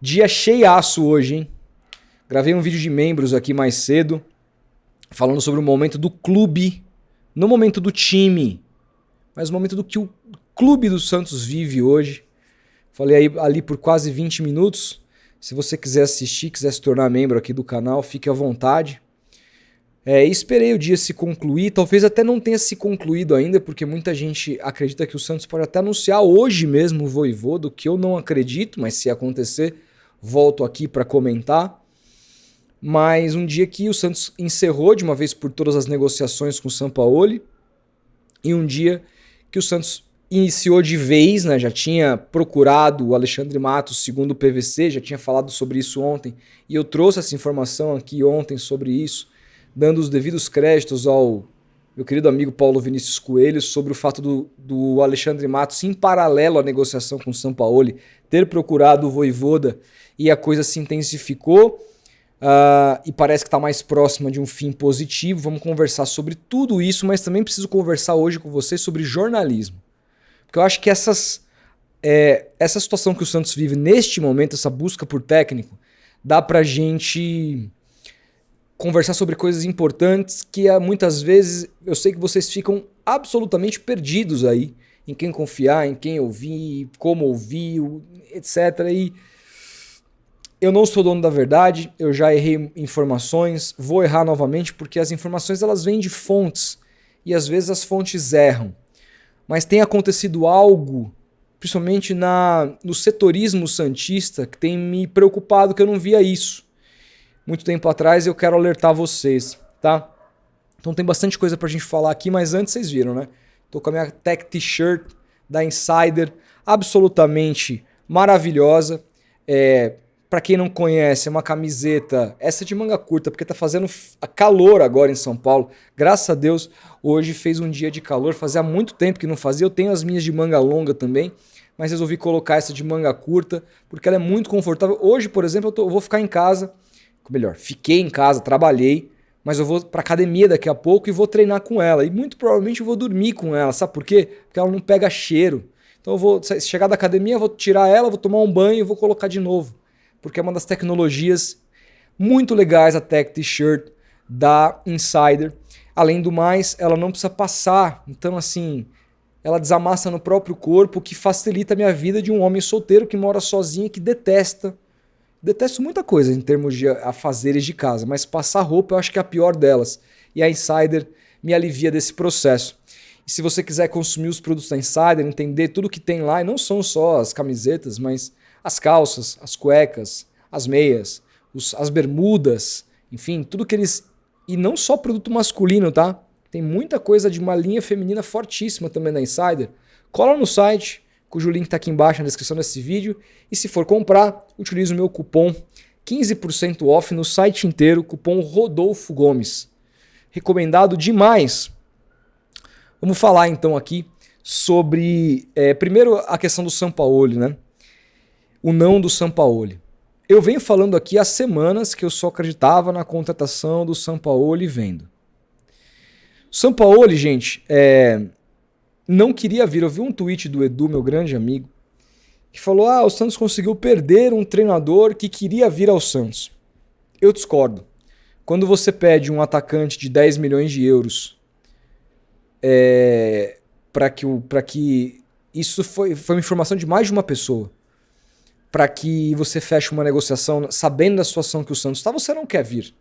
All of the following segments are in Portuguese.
Dia cheiaço hoje, hein? Gravei um vídeo de membros aqui mais cedo, falando sobre o momento do clube, no momento do time, mas o momento do que o clube do Santos vive hoje. Falei aí, ali por quase 20 minutos. Se você quiser assistir, quiser se tornar membro aqui do canal, fique à vontade. Esperei o dia se concluir, talvez até não tenha se concluído ainda, porque muita gente acredita que o Santos pode até anunciar hoje mesmo o Vojvoda, que eu não acredito, mas se acontecer, volto aqui para comentar. Mas um dia que o Santos encerrou de uma vez por todas as negociações com o Sampaoli, e um dia que o Santos iniciou de vez, né? Já tinha procurado o Alexandre Matos, segundo o PVC, já tinha falado sobre isso ontem, e eu trouxe essa informação aqui ontem sobre isso, dando os devidos créditos ao meu querido amigo Paulo Vinícius Coelho sobre o fato do Alexandre Matos, em paralelo à negociação com o Sampaoli, ter procurado o Vojvoda, e a coisa se intensificou. E parece que está mais próxima de um fim positivo. Vamos conversar sobre tudo isso, mas também preciso conversar hoje com vocês sobre jornalismo. Porque eu acho que essa situação que o Santos vive neste momento, essa busca por técnico, dá pra gente conversar sobre coisas importantes que muitas vezes eu sei que vocês ficam absolutamente perdidos aí, em quem confiar, em quem ouvir, como ouvir, etc. E eu não sou dono da verdade, eu já errei informações, vou errar novamente porque as informações elas vêm de fontes e às vezes as fontes erram. Mas tem acontecido algo, principalmente no setorismo santista, que tem me preocupado que eu não via isso muito tempo atrás, e eu quero alertar vocês, tá? Então tem bastante coisa pra gente falar aqui, mas antes vocês viram, né? Tô com a minha Tech T-shirt da Insider, absolutamente maravilhosa. Para quem não conhece, é uma camiseta, essa de manga curta, porque tá fazendo calor agora em São Paulo. Graças a Deus, hoje fez um dia de calor, fazia muito tempo que não fazia. Eu tenho as minhas de manga longa também, mas resolvi colocar essa de manga curta, porque ela é muito confortável. Hoje, por exemplo, eu vou ficar em casa, melhor, fiquei em casa, trabalhei, mas eu vou pra academia daqui a pouco e vou treinar com ela. E muito provavelmente eu vou dormir com ela, sabe por quê? Porque ela não pega cheiro. Então eu vou chegar da academia, vou tirar ela, vou tomar um banho e vou colocar de novo. Porque é uma das tecnologias muito legais, a Tech T-shirt da Insider. Além do mais, ela não precisa passar. Então, assim, ela desamassa no próprio corpo, o que facilita a minha vida de um homem solteiro que mora sozinho e que detesto muita coisa em termos de afazeres de casa, mas passar roupa eu acho que é a pior delas. E a Insider me alivia desse processo. E se você quiser consumir os produtos da Insider, entender tudo que tem lá, e não são só as camisetas, mas as calças, as cuecas, as meias, as bermudas, enfim, tudo que eles... E não só produto masculino, tá? Tem muita coisa de uma linha feminina fortíssima também da Insider. Cola no site, cujo link está aqui embaixo na descrição desse vídeo. E se for comprar, utilize o meu cupom 15% off no site inteiro, cupom Rodolfo Gomes. Recomendado demais. Vamos falar então aqui sobre, primeiro, a questão do Sampaoli, né? O não do Sampaoli. Eu venho falando aqui há semanas que eu só acreditava na contratação do Sampaoli vendo. O Sampaoli, gente, não queria vir. Eu vi um tweet do Edu, meu grande amigo, que falou: o Santos conseguiu perder um treinador que queria vir ao Santos. Eu discordo. Quando você pede um atacante de 10 milhões de euros para que isso foi uma informação de mais de uma pessoa, para que você feche uma negociação sabendo da situação que o Santos está, você não quer vir.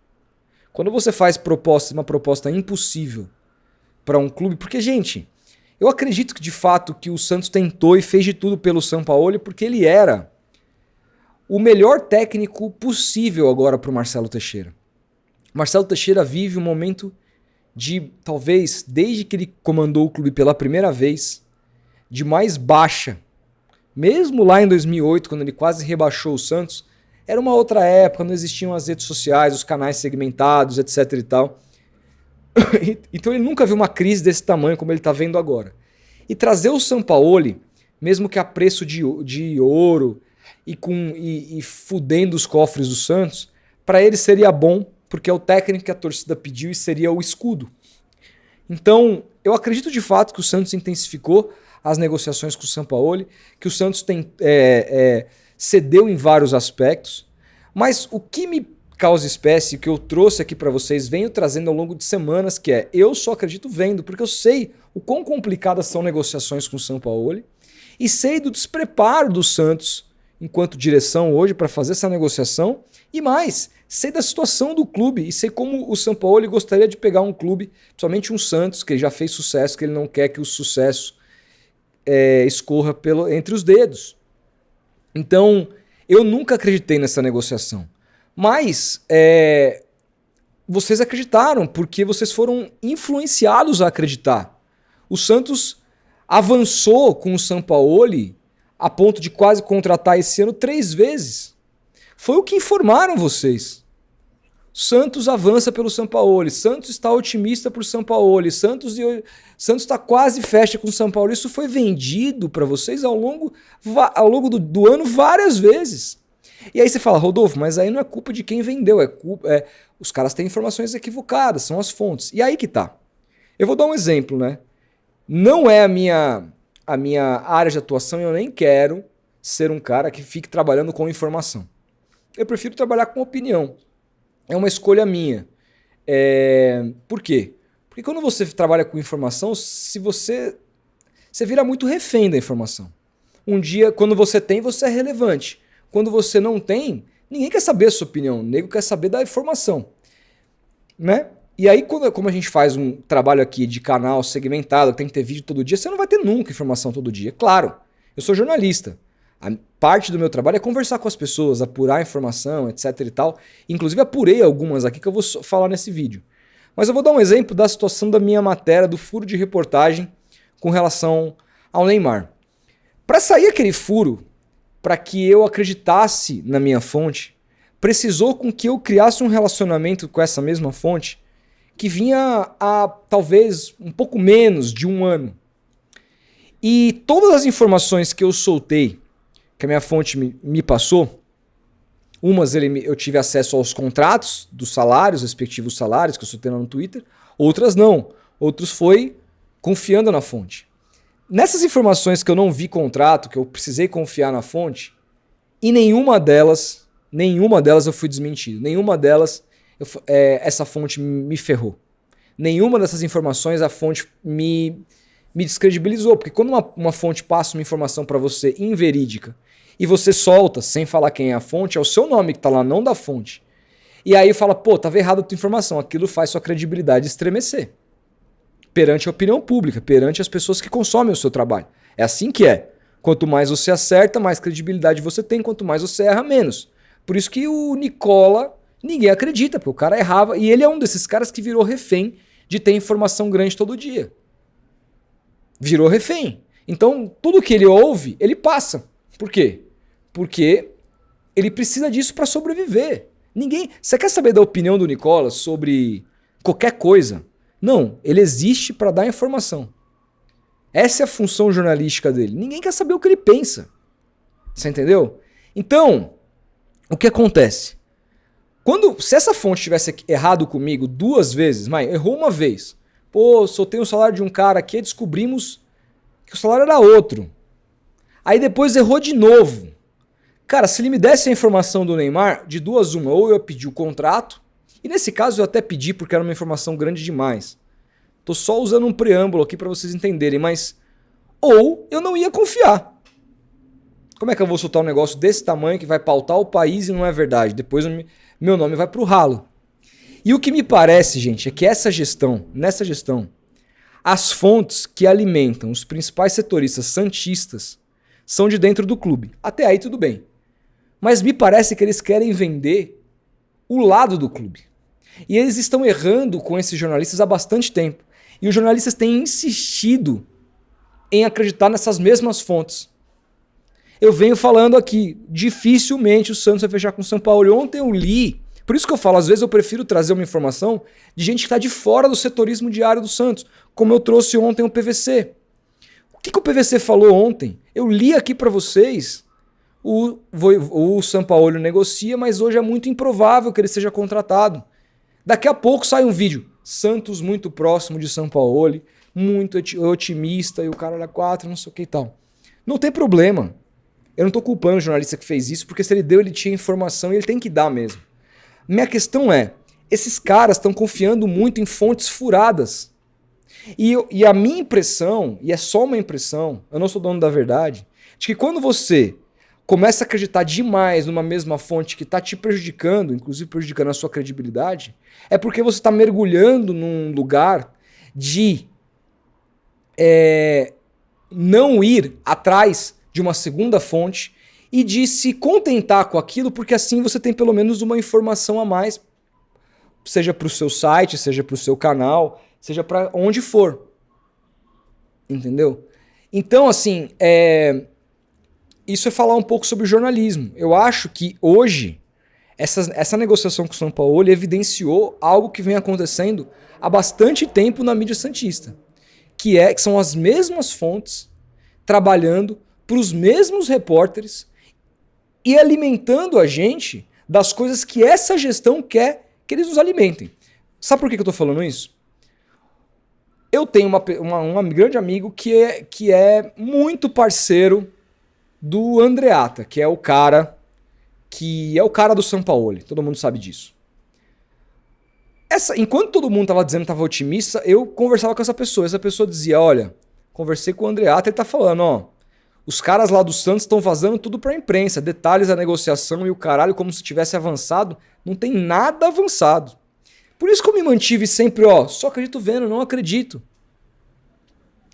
Quando você faz uma proposta impossível para um clube, porque, gente, eu acredito que de fato que o Santos tentou e fez de tudo pelo Sampaoli, porque ele era o melhor técnico possível agora para o Marcelo Teixeira. Marcelo Teixeira vive um momento de, talvez, desde que ele comandou o clube pela primeira vez, de mais baixa. Mesmo lá em 2008, quando ele quase rebaixou o Santos, era uma outra época, não existiam as redes sociais, os canais segmentados, etc e tal. Então ele nunca viu uma crise desse tamanho como ele está vendo agora. E trazer o Sampaoli, mesmo que a preço de ouro e fudendo os cofres do Santos, para ele seria bom, porque é o técnico que a torcida pediu e seria o escudo. Então, eu acredito de fato que o Santos intensificou as negociações com o Sampaoli, que o Santos cedeu em vários aspectos, mas o que me causa espécie, que eu trouxe aqui para vocês, venho trazendo ao longo de semanas, que é, eu só acredito vendo, porque eu sei o quão complicadas são negociações com o Sampaoli, e sei do despreparo do Santos enquanto direção hoje para fazer essa negociação, e mais, sei da situação do clube, e sei como o Sampaoli gostaria de pegar um clube, principalmente um Santos, que já fez sucesso, que ele não quer que o sucesso escorra entre os dedos. Então, eu nunca acreditei nessa negociação. Mas vocês acreditaram, porque vocês foram influenciados a acreditar. O Santos avançou com o Sampaoli a ponto de quase contratar esse ano 3 vezes. Foi o que informaram vocês. Santos avança pelo Sampaoli, Santos está otimista por Sampaoli, Santos está quase fecha com o Sampaoli. Isso foi vendido para vocês ao longo do ano várias vezes. E aí você fala, Rodolfo, mas aí não é culpa de quem vendeu, os caras têm informações equivocadas, são as fontes. E aí que tá. Eu vou dar um exemplo, né? Não é a minha área de atuação e eu nem quero ser um cara que fique trabalhando com informação. Eu prefiro trabalhar com opinião. É uma escolha minha. Por quê? Porque quando você trabalha com informação, você vira muito refém da informação. Um dia, quando você tem, você é relevante. Quando você não tem, ninguém quer saber a sua opinião. O nego quer saber da informação. Né? E aí, como a gente faz um trabalho aqui de canal segmentado, tem que ter vídeo todo dia, você não vai ter nunca informação todo dia. Claro, eu sou jornalista. A parte do meu trabalho é conversar com as pessoas, apurar informação, etc e tal. Inclusive, apurei algumas aqui que eu vou falar nesse vídeo. Mas eu vou dar um exemplo da situação da minha matéria, do furo de reportagem com relação ao Neymar. Para sair aquele furo, para que eu acreditasse na minha fonte, precisou com que eu criasse um relacionamento com essa mesma fonte que vinha há talvez um pouco menos de um ano. E todas as informações que eu soltei, que a minha fonte me passou, umas eu tive acesso aos contratos dos salários, respectivos salários que eu soltei lá no Twitter, outras não. Outros foi confiando na fonte. Nessas informações que eu não vi contrato, que eu precisei confiar na fonte, e nenhuma delas eu fui desmentido. Nenhuma delas essa fonte me ferrou. Nenhuma dessas informações a fonte me descredibilizou. Porque quando uma fonte passa uma informação para você inverídica e você solta sem falar quem é a fonte, é o seu nome que está lá, não da fonte. E aí fala, pô, estava errada a tua informação. Aquilo faz sua credibilidade estremecer perante a opinião pública, perante as pessoas que consomem o seu trabalho. É assim que é. Quanto mais você acerta, mais credibilidade você tem. Quanto mais você erra, menos. Por isso que o Nicola, ninguém acredita, porque o cara errava. E ele é um desses caras que virou refém de ter informação grande todo dia. Virou refém. Então, tudo que ele ouve, ele passa. Por quê? Porque ele precisa disso para sobreviver. Você quer saber da opinião do Nicola sobre qualquer coisa? Não, ele existe para dar informação. Essa é a função jornalística dele. Ninguém quer saber o que ele pensa. Você entendeu? Então, o que acontece? Se essa fonte tivesse errado comigo 2 vezes, errou uma vez. Pô, soltei o salário de um cara aqui e descobrimos que o salário era outro. Aí depois errou de novo. Cara, se ele me desse a informação do Neymar, de 2 uma, ou eu ia pedir o contrato, e nesse caso eu até pedi porque era uma informação grande demais. Tô só usando um preâmbulo aqui para vocês entenderem, mas... Ou eu não ia confiar. Como é que eu vou soltar um negócio desse tamanho que vai pautar o país e não é verdade? Depois meu nome vai pro ralo. E o que me parece, gente, é que nessa gestão, as fontes que alimentam os principais setoristas santistas são de dentro do clube. Até aí tudo bem. Mas me parece que eles querem vender o lado do clube. E eles estão errando com esses jornalistas há bastante tempo. E os jornalistas têm insistido em acreditar nessas mesmas fontes. Eu venho falando aqui, dificilmente o Santos vai fechar com o Sampaoli. Ontem eu li, por isso que eu falo, às vezes eu prefiro trazer uma informação de gente que está de fora do setorismo diário do Santos, como eu trouxe ontem o PVC. O que o PVC falou ontem? Eu li aqui para vocês, o Sampaoli negocia, mas hoje é muito improvável que ele seja contratado. Daqui a pouco sai um vídeo, Santos muito próximo de Sampaoli, muito otimista, e o cara era 4, não sei o que e tal. Não tem problema. Eu não tô culpando o jornalista que fez isso, porque se ele deu, ele tinha informação e ele tem que dar mesmo. Minha questão é, esses caras estão confiando muito em fontes furadas. E a minha impressão, e é só uma impressão, eu não sou dono da verdade, de que quando você começa a acreditar demais numa mesma fonte que está te prejudicando, inclusive prejudicando a sua credibilidade, é porque você está mergulhando num lugar de não ir atrás de uma segunda fonte e de se contentar com aquilo, porque assim você tem pelo menos uma informação a mais, seja para o seu site, seja para o seu canal, seja para onde for. Entendeu? Então, assim, isso é falar um pouco sobre jornalismo. Eu acho que hoje essa negociação com o São Paulo evidenciou algo que vem acontecendo há bastante tempo na mídia santista, que são as mesmas fontes trabalhando para os mesmos repórteres e alimentando a gente das coisas que essa gestão quer que eles nos alimentem. Sabe por que eu estou falando isso? Eu tenho um grande amigo que é muito parceiro do Andreatta, que é o cara do Sampaoli. Todo mundo sabe disso. Enquanto todo mundo estava dizendo que estava otimista, eu conversava com essa pessoa. Essa pessoa dizia, olha, conversei com o Andreatta, ele tá falando, ó, os caras lá do Santos estão vazando tudo pra imprensa, detalhes da negociação e o caralho como se tivesse avançado. Não tem nada avançado. Por isso que eu me mantive sempre, ó, só acredito vendo, não acredito.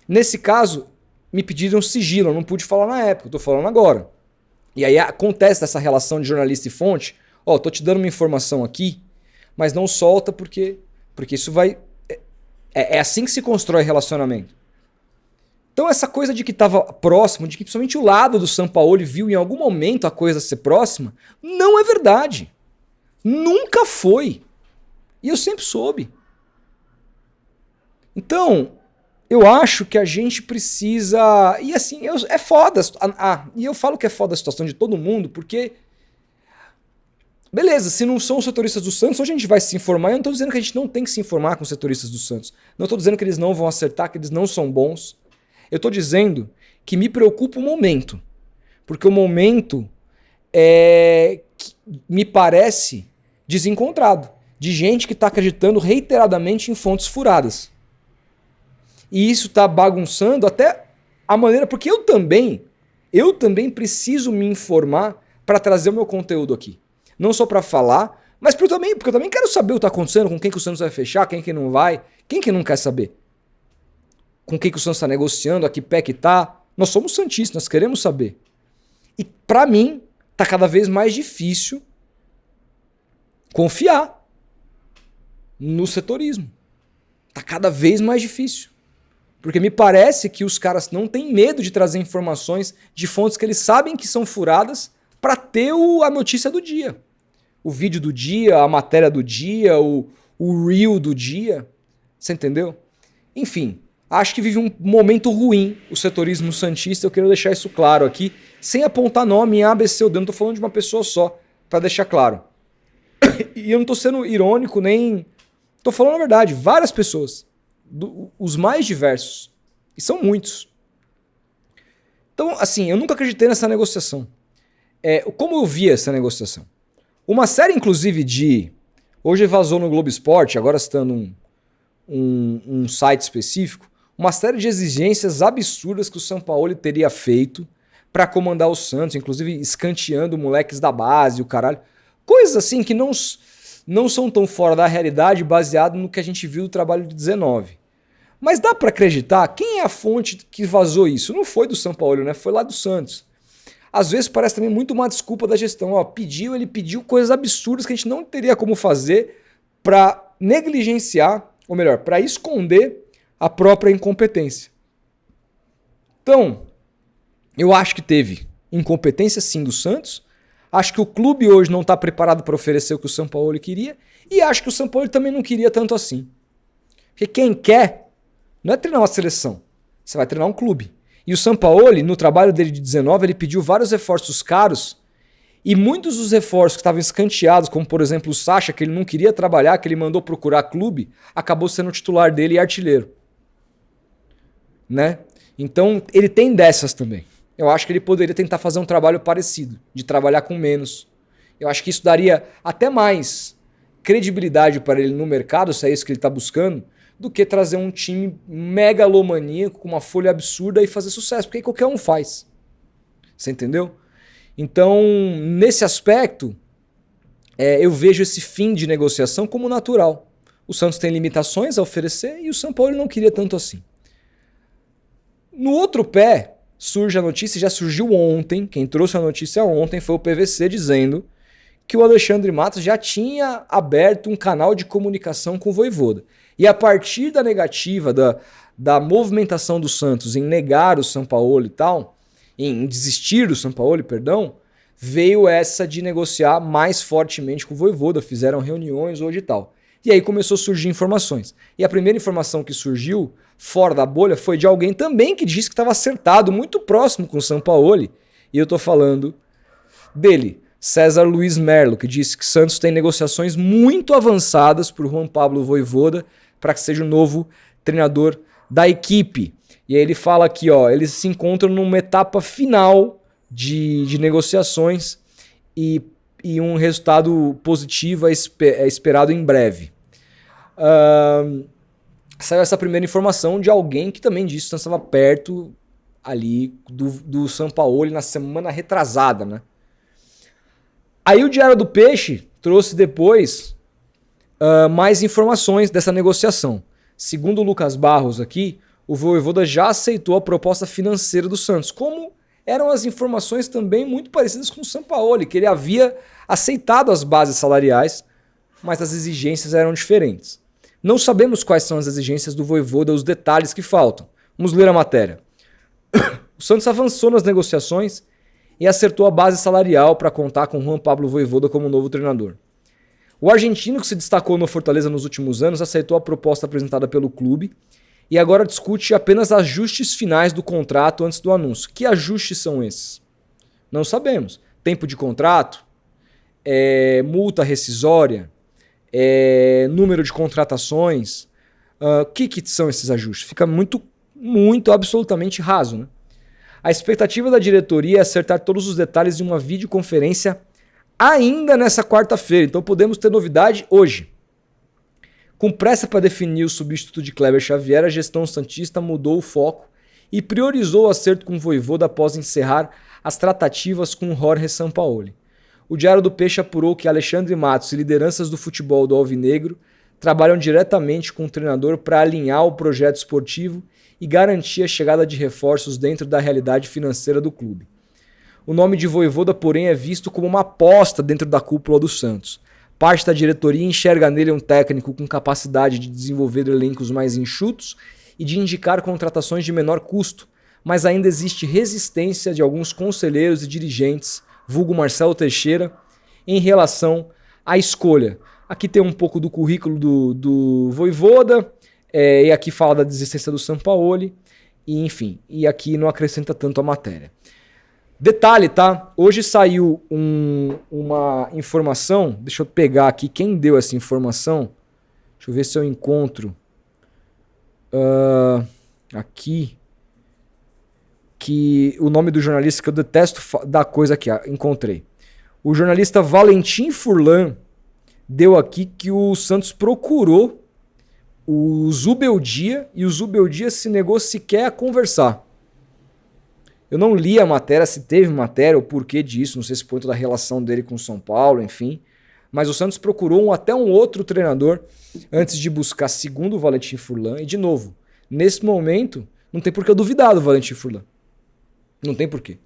Nesse caso, me pediram sigilo, eu não pude falar na época, eu tô falando agora. E aí acontece essa relação de jornalista e fonte, ó, tô te dando uma informação aqui, mas não solta porque isso vai... É assim que se constrói relacionamento. Então essa coisa de que estava próximo, de que principalmente o lado do Sampaoli viu em algum momento a coisa ser próxima, não é verdade. Nunca foi. E eu sempre soube. Então, eu acho que a gente precisa... E assim, é foda. E eu falo que é foda a situação de todo mundo, porque... Beleza, se não são os setoristas do Santos, hoje a gente vai se informar. Eu não estou dizendo que a gente não tem que se informar com os setoristas do Santos. Não estou dizendo que eles não vão acertar, que eles não são bons. Eu estou dizendo que me preocupa o momento. Porque o momento me parece desencontrado. De gente que está acreditando reiteradamente em fontes furadas. E isso está bagunçando até a maneira... Porque eu também preciso me informar para trazer o meu conteúdo aqui. Não só para falar, mas porque eu também quero saber o que está acontecendo, com quem que o Santos vai fechar, quem que não vai, quem que não quer saber. Com quem que o Santos está negociando, a que pé que tá. Nós somos santistas, nós queremos saber. E para mim, tá cada vez mais difícil confiar no setorismo. Tá cada vez mais difícil. Porque me parece que os caras não têm medo de trazer informações de fontes que eles sabem que são furadas para ter a notícia do dia. O vídeo do dia, a matéria do dia, o reel do dia. Você entendeu? Enfim, acho que vive um momento ruim o setorismo santista. Eu quero deixar isso claro aqui, sem apontar nome em A, B, C ou D. Eu não tô falando de uma pessoa só, para deixar claro. E eu não tô sendo irônico, nem... Tô falando a verdade, várias pessoas. Os mais diversos. E são muitos. Então, assim, eu nunca acreditei nessa negociação. Como eu via essa negociação? Uma série, inclusive, hoje vazou no Globo Esporte, agora citando um site específico, uma série de exigências absurdas que o Sampaoli teria feito para comandar o Santos, inclusive escanteando moleques da base, o caralho. Coisas assim que não são tão fora da realidade, baseado no que a gente viu do trabalho de 19. Mas dá para acreditar? Quem é a fonte que vazou isso? Não foi do Sampaoli, né? Foi lá do Santos. Às vezes parece também muito uma desculpa da gestão. Ele pediu coisas absurdas que a gente não teria como fazer para negligenciar, ou melhor, para esconder a própria incompetência. Então, eu acho que teve incompetência sim do Santos, acho que o clube hoje não está preparado para oferecer o que o Sampaoli queria, e acho que o Sampaoli também não queria tanto assim. Porque quem quer não é treinar uma seleção, você vai treinar um clube. E o Sampaoli, no trabalho dele de 19, ele pediu vários reforços caros e muitos dos reforços que estavam escanteados, como por exemplo o Sacha, que ele não queria trabalhar, que ele mandou procurar clube, acabou sendo o titular dele e artilheiro. Né? Então ele tem dessas também. Eu acho que ele poderia tentar fazer um trabalho parecido, de trabalhar com menos. Eu acho que isso daria até mais credibilidade para ele no mercado, se é isso que ele está buscando, do que trazer um time megalomaníaco com uma folha absurda e fazer sucesso, porque aí qualquer um faz. Você entendeu? Então, nesse aspecto, eu vejo esse fim de negociação como natural. O Santos tem limitações a oferecer e o São Paulo não queria tanto assim. No outro pé, surge a notícia, já surgiu ontem, quem trouxe a notícia ontem foi o PVC dizendo que o Alexandre Matos já tinha aberto um canal de comunicação com o Vojvoda. E a partir da negativa, da movimentação do Santos em negar o Sampaoli e tal, em desistir do Sampaoli, perdão, veio essa de negociar mais fortemente com o Vojvoda, fizeram reuniões hoje e tal. E aí começou a surgir informações. E a primeira informação que surgiu fora da bolha foi de alguém também que disse que estava acertado, muito próximo com o Sampaoli. E eu tô falando dele, César Luiz Merlo, que disse que Santos tem negociações muito avançadas por Juan Pablo Vojvoda para que seja o novo treinador da equipe. E aí ele fala aqui, ó, eles se encontram numa etapa final de negociações e um resultado positivo é esperado em breve. Saiu essa primeira informação de alguém que também disse que estava perto ali do Sampaoli na semana retrasada, né? Aí o Diário do Peixe trouxe depois mais informações dessa negociação. Segundo o Lucas Barros aqui, o Vojvoda já aceitou a proposta financeira do Santos, como eram as informações também muito parecidas com o Sampaoli, que ele havia aceitado as bases salariais, mas as exigências eram diferentes. Não sabemos quais são as exigências do Vojvoda, os detalhes que faltam. Vamos ler a matéria. O Santos avançou nas negociações e acertou a base salarial para contar com Juan Pablo Vojvoda como novo treinador. O argentino, que se destacou no Fortaleza nos últimos anos, aceitou a proposta apresentada pelo clube e agora discute apenas ajustes finais do contrato antes do anúncio. Que ajustes são esses? Não sabemos. Tempo de contrato? Multa rescisória? Número de contratações? O que são esses ajustes? Fica muito absolutamente raso, né? A expectativa da diretoria é acertar todos os detalhes em uma videoconferência ainda nessa quarta-feira. Então podemos ter novidade hoje. Com pressa para definir o substituto de Kleber Xavier, a gestão santista mudou o foco e priorizou o acerto com o Vojvoda após encerrar as tratativas com o Jorge Sampaoli. O Diário do Peixe apurou que Alexandre Matos e lideranças do futebol do Alvinegro trabalham diretamente com o treinador para alinhar o projeto esportivo e garantir a chegada de reforços dentro da realidade financeira do clube. O nome de Vojvoda, porém, é visto como uma aposta dentro da cúpula do Santos. Parte da diretoria enxerga nele um técnico com capacidade de desenvolver elencos mais enxutos e de indicar contratações de menor custo, mas ainda existe resistência de alguns conselheiros e dirigentes, vulgo Marcelo Teixeira, em relação à escolha. Aqui tem um pouco do currículo do Vojvoda, e aqui fala da desistência do Sampaoli, e enfim, e aqui não acrescenta tanto a matéria. Detalhe, tá? Hoje saiu uma informação, deixa eu pegar aqui quem deu essa informação, deixa eu ver se eu encontro aqui, que o nome do jornalista, que eu detesto da coisa aqui, encontrei. O jornalista Valentim Furlan deu aqui que o Santos procurou o Zubeldia e o Zubeldia se negou sequer a conversar. Eu não li a matéria, se teve matéria, o porquê disso, não sei se foi toda a relação dele com o São Paulo, enfim. Mas o Santos procurou até um outro treinador antes de buscar, segundo o Valentim Furlan. E, de novo, nesse momento, não tem por que eu duvidar do Valentim Furlan. Não tem porquê.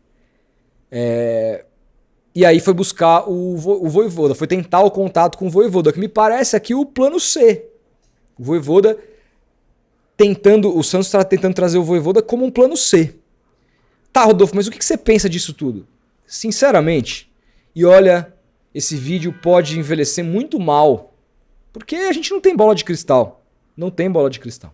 E aí foi buscar o Vojvoda, foi tentar o contato com o Vojvoda, que me parece aqui o plano C. O Vojvoda o Santos está tentando trazer o Vojvoda como um plano C. Tá, Rodolfo, mas o que você pensa disso tudo? Sinceramente, e olha, esse vídeo pode envelhecer muito mal, porque a gente não tem bola de cristal. Não tem bola de cristal.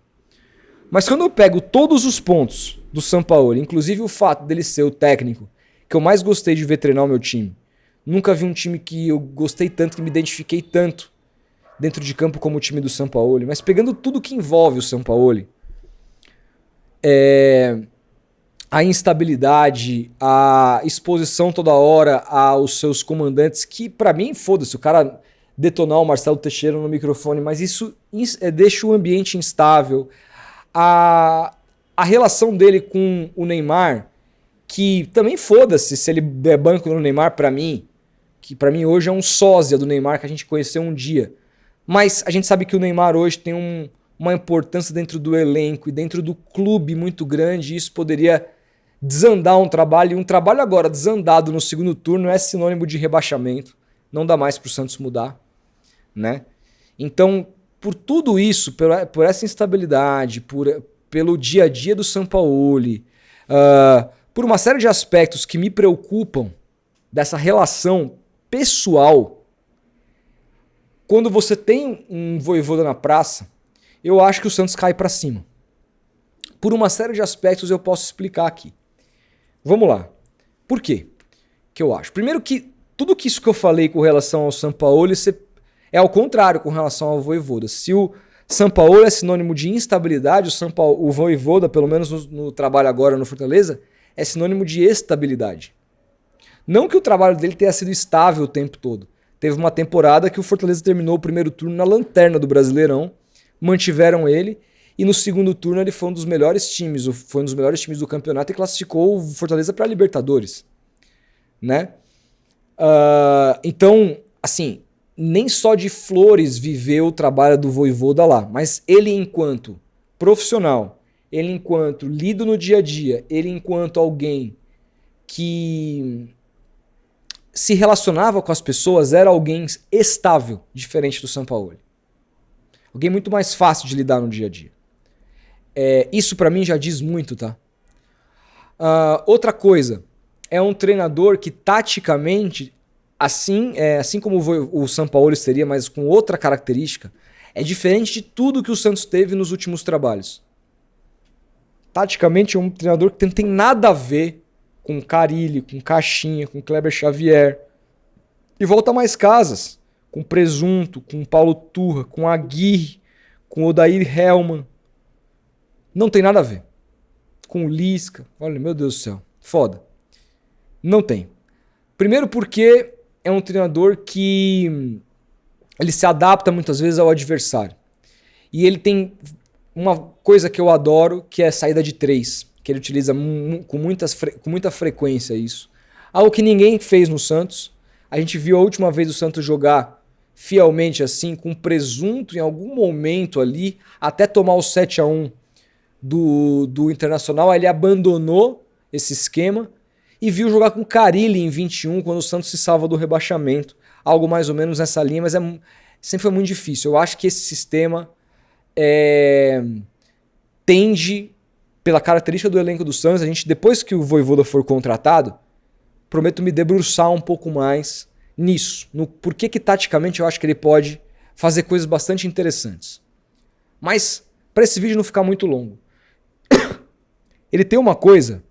Mas quando eu pego todos os pontos do Sampaoli, inclusive o fato dele ser o técnico que eu mais gostei de ver treinar o meu time, nunca vi um time que eu gostei tanto, que me identifiquei tanto dentro de campo como o time do Sampaoli, mas pegando tudo que envolve o Sampaoli, a instabilidade, a exposição toda hora aos seus comandantes, que pra mim, foda-se, o cara detonar o Marcelo Teixeira no microfone, mas isso deixa o ambiente instável. A relação dele com o Neymar, que também foda-se se ele der banco no Neymar pra mim, que pra mim hoje é um sósia do Neymar que a gente conheceu um dia. Mas a gente sabe que o Neymar hoje tem uma importância dentro do elenco e dentro do clube muito grande, e isso poderia desandar um trabalho, e um trabalho agora desandado no segundo turno é sinônimo de rebaixamento. Não dá mais pro Santos mudar, né? Então, por tudo isso, por essa instabilidade, pelo dia a dia do Sampaoli, por uma série de aspectos que me preocupam dessa relação pessoal, quando você tem um Vojvoda na praça, eu acho que o Santos cai pra cima. Por uma série de aspectos eu posso explicar aqui. Vamos lá. Por quê que eu acho? Primeiro que tudo isso que eu falei com relação ao Sampaoli é ao contrário com relação ao Vojvoda. Se o Sampaoli é sinônimo de instabilidade, o Vojvoda, pelo menos no trabalho agora no Fortaleza, é sinônimo de estabilidade. Não que o trabalho dele tenha sido estável o tempo todo. Teve uma temporada que o Fortaleza terminou o primeiro turno na lanterna do Brasileirão, mantiveram ele, e no segundo turno ele foi um dos melhores times, do campeonato e classificou o Fortaleza para a Libertadores, né? Então, assim, nem só de flores viveu o trabalho do Vojvoda lá, mas ele enquanto profissional, ele enquanto lido no dia a dia, ele enquanto alguém que se relacionava com as pessoas, era alguém estável, diferente do Sampaoli. Alguém muito mais fácil de lidar no dia a dia. Isso pra mim já diz muito, tá? Outra coisa, é um treinador que taticamente, assim como o Sampaoli seria, mas com outra característica, é diferente de tudo que o Santos teve nos últimos trabalhos. Taticamente é um treinador que não tem nada a ver com Carille, com Caixinha, com Kleber Xavier. E volta mais casas, com Presunto, com Paulo Turra, com Aguirre, com Odair Hellmann. Não tem nada a ver. Com o Lisca. Olha, meu Deus do céu. Foda. Não tem. Primeiro porque é um treinador que ele se adapta muitas vezes ao adversário. E ele tem uma coisa que eu adoro, que é saída de 3. Que ele utiliza com muita frequência isso. Algo que ninguém fez no Santos. A gente viu a última vez o Santos jogar fielmente assim, com Presunto em algum momento ali, até tomar o 7-1 do Internacional. Aí ele abandonou esse esquema e viu jogar com Carille em 21, quando o Santos se salva do rebaixamento. Algo mais ou menos nessa linha, mas sempre foi muito difícil. Eu acho que esse sistema tende, pela característica do elenco do Santos, a gente, depois que o Vojvoda for contratado, prometo me debruçar um pouco mais nisso, no porquê que taticamente eu acho que ele pode fazer coisas bastante interessantes. Mas, para esse vídeo não ficar muito longo, ele tem uma coisa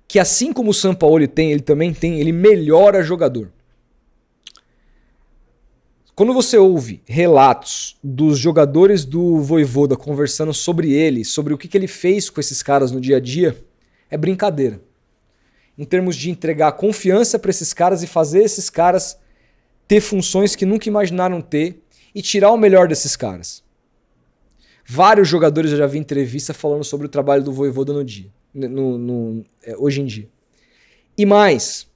que, assim como o Sampaoli tem, ele também tem, ele melhora jogador. Quando você ouve relatos dos jogadores do Vojvoda conversando sobre ele, sobre o que ele fez com esses caras no dia a dia, é brincadeira. Em termos de entregar confiança para esses caras e fazer esses caras ter funções que nunca imaginaram ter e tirar o melhor desses caras. Vários jogadores eu já vi entrevista falando sobre o trabalho do Vojvoda hoje em dia. E mais,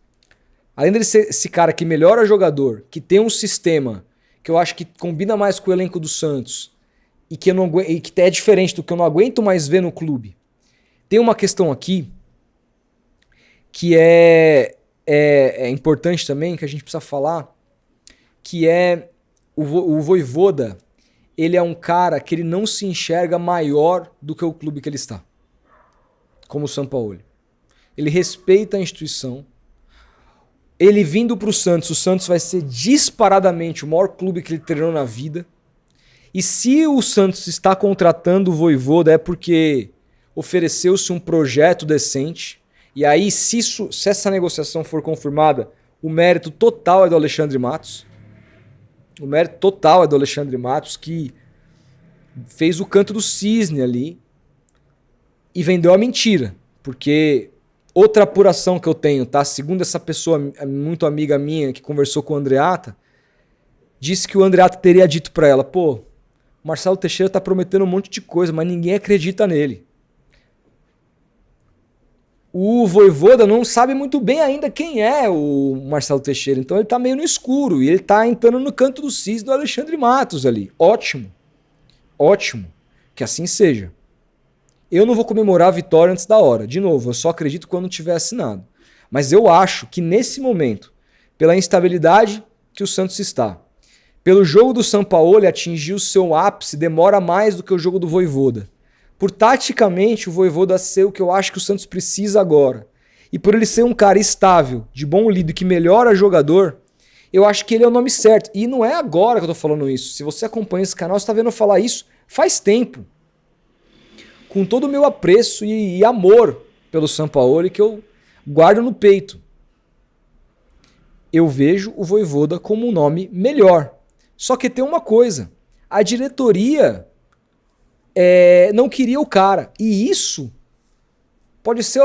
além dele ser esse cara que melhora jogador, que tem um sistema que eu acho que combina mais com o elenco do Santos e que é diferente do que eu não aguento mais ver no clube, tem uma questão aqui que é importante também, que a gente precisa falar, que é o Vojvoda. Ele é um cara que ele não se enxerga maior do que o clube que ele está, como o Sampaoli. Ele respeita a instituição. Ele vindo para o Santos vai ser disparadamente o maior clube que ele treinou na vida. E se o Santos está contratando o Vojvoda é porque ofereceu-se um projeto decente. E aí, se essa negociação for confirmada, o mérito total é do Alexandre Matos. O mérito total é do Alexandre Matos, que fez o canto do cisne ali e vendeu a mentira. Porque outra apuração que eu tenho, tá? Segundo essa pessoa muito amiga minha que conversou com o Andreatta, disse que o Andreatta teria dito pra ela, pô, o Marcelo Teixeira tá prometendo um monte de coisa, mas ninguém acredita nele. O Vojvoda não sabe muito bem ainda quem é o Marcelo Teixeira, então ele tá meio no escuro e ele tá entrando no canto do cis do Alexandre Matos ali. Ótimo. Ótimo. Que assim seja. Eu não vou comemorar a vitória antes da hora. De novo, eu só acredito quando tiver assinado. Mas eu acho que nesse momento, pela instabilidade que o Santos está, pelo jogo do Sampaoli atingir o seu ápice, demora mais do que o jogo do Vojvoda. Por taticamente o Vojvoda ser o que eu acho que o Santos precisa agora. E por ele ser um cara estável, de bom lido, que melhora jogador, eu acho que ele é o nome certo. E não é agora que eu tô falando isso. Se você acompanha esse canal, você tá vendo eu falar isso faz tempo. Com todo o meu apreço e amor pelo Sampaoli que eu guardo no peito. Eu vejo o Vojvoda como um nome melhor. Só que tem uma coisa. A diretoria não queria o cara. E isso pode ser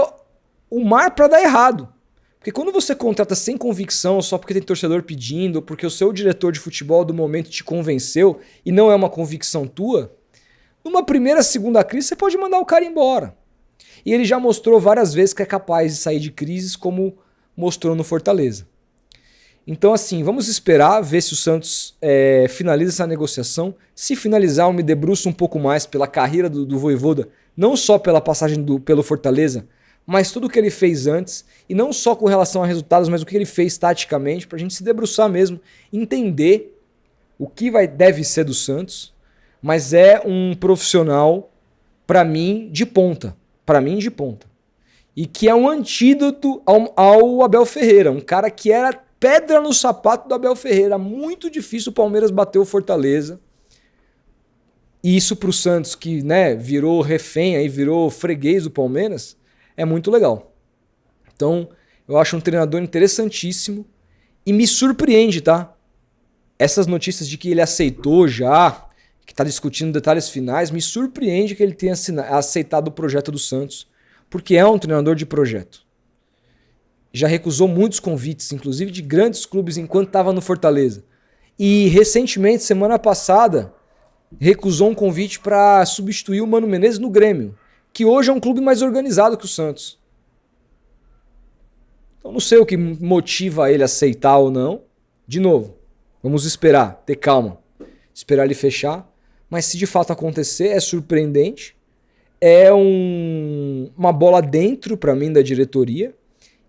o mar para dar errado. Porque quando você contrata sem convicção, só porque tem torcedor pedindo, ou porque o seu diretor de futebol do momento te convenceu e não é uma convicção tua, numa primeira, segunda crise você pode mandar o cara embora. E ele já mostrou várias vezes que é capaz de sair de crises, como mostrou no Fortaleza. Então assim, vamos esperar, ver se o Santos finaliza essa negociação. Se finalizar, eu me debruço um pouco mais pela carreira do Vojvoda, não só pela passagem pelo Fortaleza, mas tudo o que ele fez antes, e não só com relação a resultados, mas o que ele fez taticamente, pra gente se debruçar mesmo, entender o que deve ser do Santos, mas é um profissional, pra mim, de ponta. Pra mim, de ponta. E que é um antídoto ao Abel Ferreira, um cara que era pedra no sapato do Abel Ferreira. Muito difícil o Palmeiras bater o Fortaleza. E isso pro Santos, que virou refém, aí virou freguês do Palmeiras, é muito legal. Então, eu acho um treinador interessantíssimo e me surpreende, tá? Essas notícias de que ele aceitou já, que tá discutindo detalhes finais, me surpreende que ele tenha aceitado o projeto do Santos, porque é um treinador de projeto. Já recusou muitos convites, inclusive de grandes clubes, enquanto estava no Fortaleza. E recentemente, semana passada, recusou um convite para substituir o Mano Menezes no Grêmio, que hoje é um clube mais organizado que o Santos. Então não sei o que motiva ele a aceitar ou não. De novo, vamos esperar, ter calma, esperar ele fechar. Mas se de fato acontecer, é surpreendente. É uma bola dentro para mim da diretoria,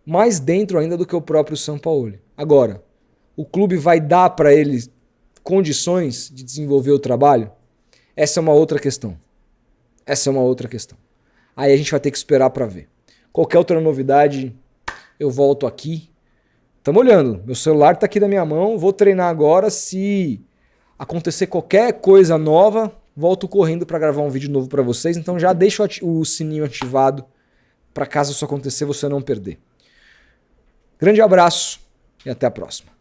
mais dentro ainda do que o próprio Sampaoli. Agora, o clube vai dar para ele condições de desenvolver o trabalho? Essa é uma outra questão. Essa é uma outra questão. Aí a gente vai ter que esperar para ver. Qualquer outra novidade, eu volto aqui. Tamo olhando. Meu celular tá aqui na minha mão. Vou treinar agora. Se acontecer qualquer coisa nova, volto correndo para gravar um vídeo novo para vocês. Então já deixa o sininho ativado para caso isso acontecer você não perder. Grande abraço e até a próxima.